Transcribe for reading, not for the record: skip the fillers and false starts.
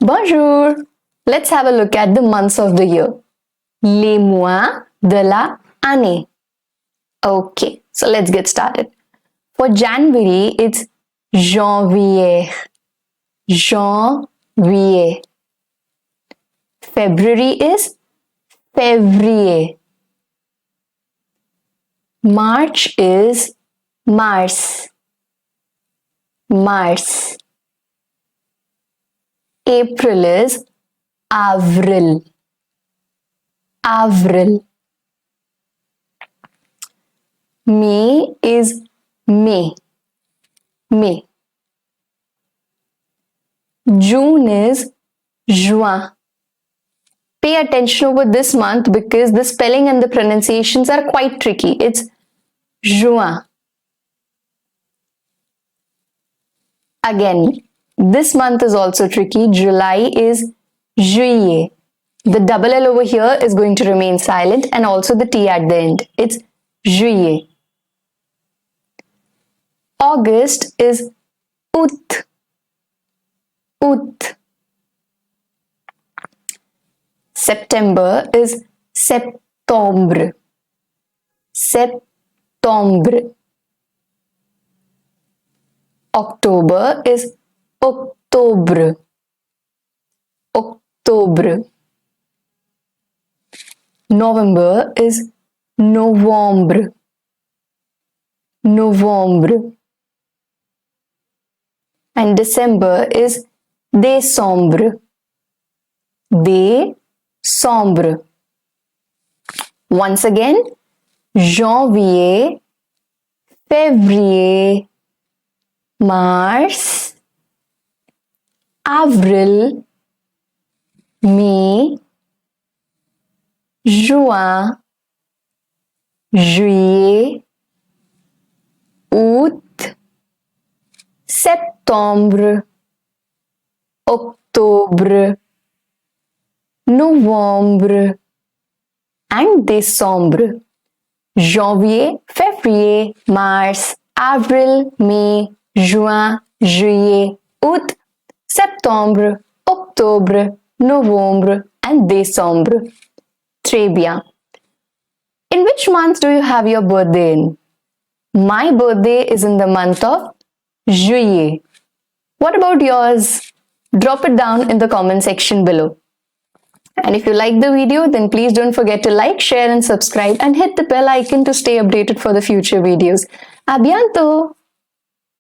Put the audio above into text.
Bonjour! Let's have a look at the months of the year. Les mois de l'année. Okay, so let's get started. For January, it's janvier. Janvier. February is février. March is mars. Mars. April is avril. Avril. May is May. May. June is juin. Pay attention over this month because the spelling and the pronunciations are quite tricky. It's juin. Again, this month is also tricky. July is juillet. The double L over here is going to remain silent and also the T at the end. It's juillet. August is août. Août. September is septembre. Septembre. October is octobre. Octobre. November is novembre. Novembre. And December is décembre. Décembre. Once again, janvier, février, mars, avril, mai, juin, juillet, août, septembre, octobre, novembre and décembre. Janvier, février, mars, avril, mai, juin, juillet, août, septembre, octobre, novembre and décembre. Très bien. In which month do you have your birthday in? My birthday is in the month of juillet. What about yours? Drop it down in the comment section below. And if you like the video, then please don't forget to like, share and subscribe and hit the bell icon to stay updated for the future videos. A bientôt!